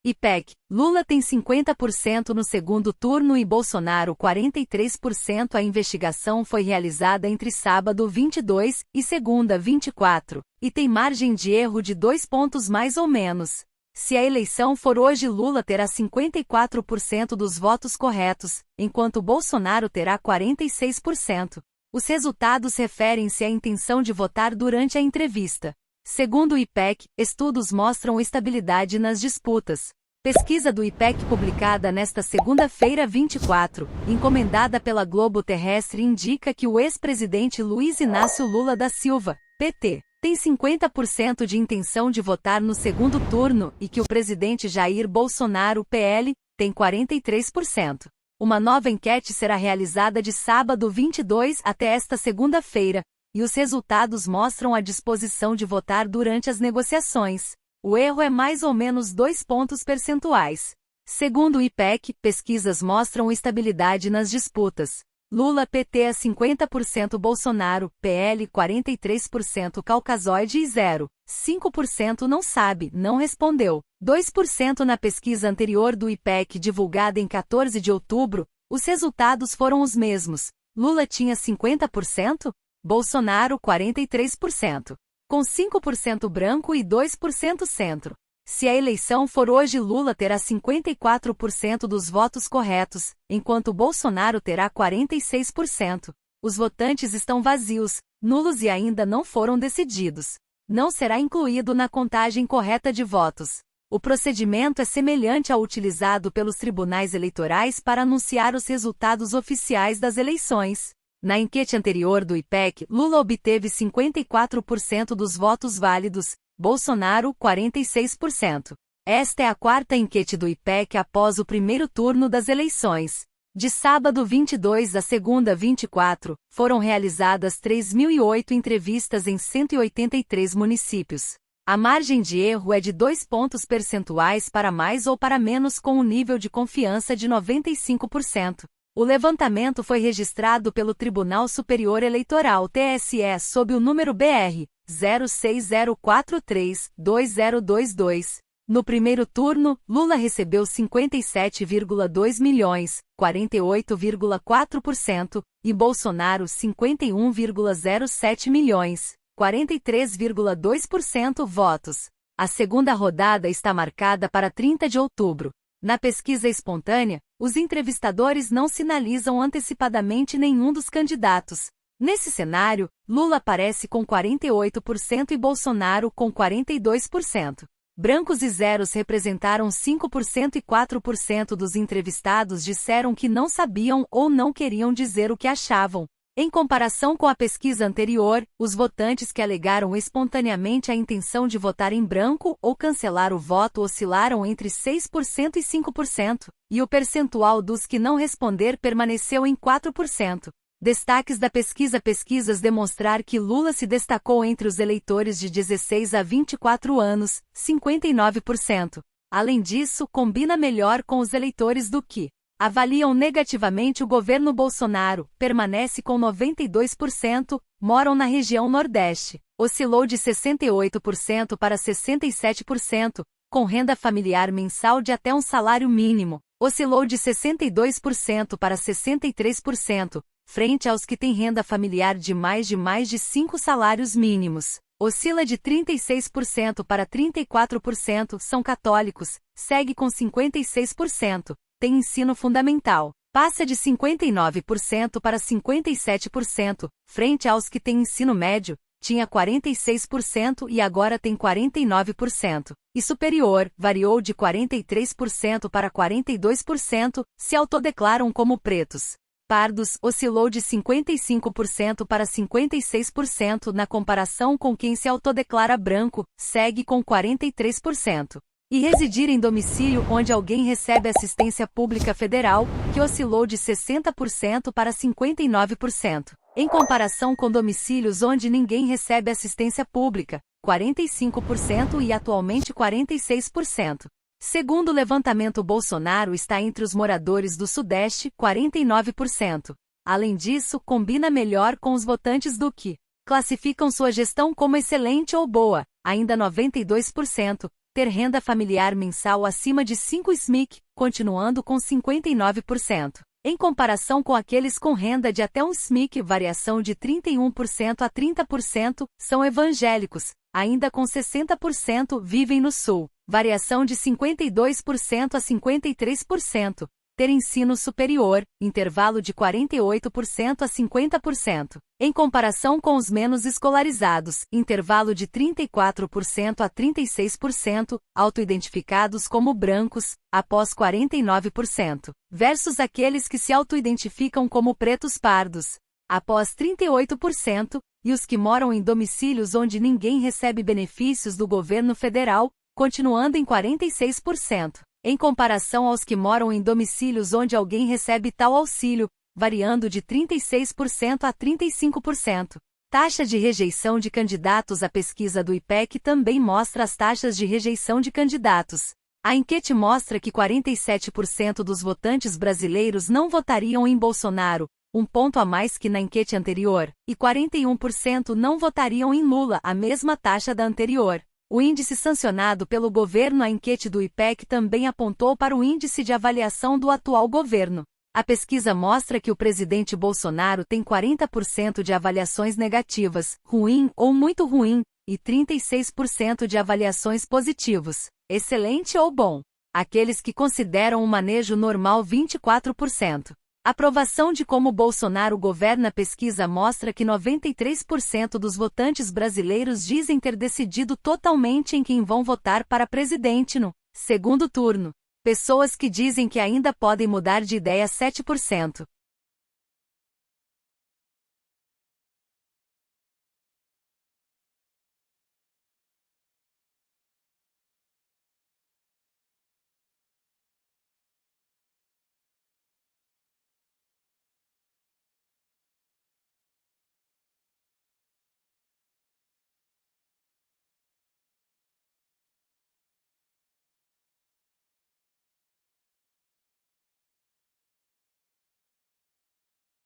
IPEC, Lula tem 50% no segundo turno e Bolsonaro 43%. A investigação foi realizada entre sábado 22 e segunda 24, e tem margem de erro de 2 pontos mais ou menos. Se a eleição for hoje, Lula terá 54% dos votos corretos, enquanto Bolsonaro terá 46%. Os resultados referem-se à intenção de votar durante a entrevista. Segundo o IPEC, estudos mostram estabilidade nas disputas. Pesquisa do IPEC publicada nesta segunda-feira 24, encomendada pela Globo Terrestre, indica que o ex-presidente Luiz Inácio Lula da Silva, PT, tem 50% de intenção de votar no segundo turno e que o presidente Jair Bolsonaro, PL, tem 43%. Uma nova enquete será realizada de sábado 22 até esta segunda-feira, e os resultados mostram a disposição de votar durante as negociações. O erro é mais ou menos 2 pontos percentuais. Segundo o IPEC, pesquisas mostram estabilidade nas disputas. Lula PT a 50%, Bolsonaro, PL 43%, Caucasoide e 0,5% não sabe, não respondeu. 2% na pesquisa anterior do IPEC divulgada em 14 de outubro, os resultados foram os mesmos. Lula tinha 50%? Bolsonaro 43%. Com 5% branco e 2% centro. Se a eleição for hoje, Lula terá 54% dos votos corretos, enquanto Bolsonaro terá 46%. Os votantes estão vazios, nulos e ainda não foram decididos. Não será incluído na contagem correta de votos. O procedimento é semelhante ao utilizado pelos tribunais eleitorais para anunciar os resultados oficiais das eleições. Na enquete anterior do IPEC, Lula obteve 54% dos votos válidos, Bolsonaro 46%. Esta é a quarta enquete do IPEC após o primeiro turno das eleições. De sábado 22 a segunda 24, foram realizadas 3.008 entrevistas em 183 municípios. A margem de erro é de 2 pontos percentuais para mais ou para menos, com um nível de confiança de 95%. O levantamento foi registrado pelo Tribunal Superior Eleitoral (TSE) sob o número BR 06043-2022. No primeiro turno, Lula recebeu 57,2 milhões, 48,4%, e Bolsonaro 51,07 milhões, 43,2% votos. A segunda rodada está marcada para 30 de outubro. Na pesquisa espontânea, os entrevistadores não sinalizam antecipadamente nenhum dos candidatos. Nesse cenário, Lula aparece com 48% e Bolsonaro com 42%. Brancos e zeros representaram 5% e 4% dos entrevistados disseram que não sabiam ou não queriam dizer o que achavam. Em comparação com a pesquisa anterior, os votantes que alegaram espontaneamente a intenção de votar em branco ou cancelar o voto oscilaram entre 6% e 5%, e o percentual dos que não responder permaneceu em 4%. Destaques da pesquisa: pesquisas demonstrar que Lula se destacou entre os eleitores de 16 a 24 anos, 59%. Além disso, combina melhor com os eleitores do que avaliam negativamente o governo Bolsonaro, permanece com 92%, moram na região Nordeste, oscilou de 68% para 67%, com renda familiar mensal de até um salário mínimo, oscilou de 62% para 63%, frente aos que têm renda familiar de mais de 5 salários mínimos. Oscila de 36% para 34%, são católicos, segue com 56%. Tem ensino fundamental, passa de 59% para 57%, frente aos que têm ensino médio, tinha 46% e agora tem 49%, e superior, variou de 43% para 42%, se autodeclaram como pretos. Pardos, oscilou de 55% para 56% na comparação com quem se autodeclara branco, segue com 43%. E residir em domicílio onde alguém recebe assistência pública federal, que oscilou de 60% para 59%. Em comparação com domicílios onde ninguém recebe assistência pública, 45% e atualmente 46%. Segundo o levantamento, Bolsonaro está entre os moradores do Sudeste, 49%. Além disso, combina melhor com os votantes do que classificam sua gestão como excelente ou boa, ainda 92%. ter renda familiar mensal acima de 5 SMIC, continuando com 59%. Em comparação com aqueles com renda de até 1 SMIC, variação de 31% a 30%, são evangélicos, ainda com 60% vivem no Sul, variação de 52% a 53%. Ter ensino superior, intervalo de 48% a 50%. Em comparação com os menos escolarizados, intervalo de 34% a 36%, autoidentificados como brancos, após 49%, versus aqueles que se autoidentificam como pretos pardos, após 38%, e os que moram em domicílios onde ninguém recebe benefícios do governo federal, continuando em 46%. Em comparação aos que moram em domicílios onde alguém recebe tal auxílio, variando de 36% a 35%. Taxa de rejeição de candidatos. A pesquisa do IPEC também mostra as taxas de rejeição de candidatos. A enquete mostra que 47% dos votantes brasileiros não votariam em Bolsonaro, um ponto a mais que na enquete anterior, e 41% não votariam em Lula, a mesma taxa da anterior. O índice sancionado pelo governo. A enquete do IPEC também apontou para o índice de avaliação do atual governo. A pesquisa mostra que o presidente Bolsonaro tem 40% de avaliações negativas, ruim ou muito ruim, e 36% de avaliações positivas, excelente ou bom. Aqueles que consideram o manejo normal, 24%. Aprovação de como Bolsonaro governa. A pesquisa mostra que 93% dos votantes brasileiros dizem ter decidido totalmente em quem vão votar para presidente no segundo turno. Pessoas que dizem que ainda podem mudar de ideia, 7%.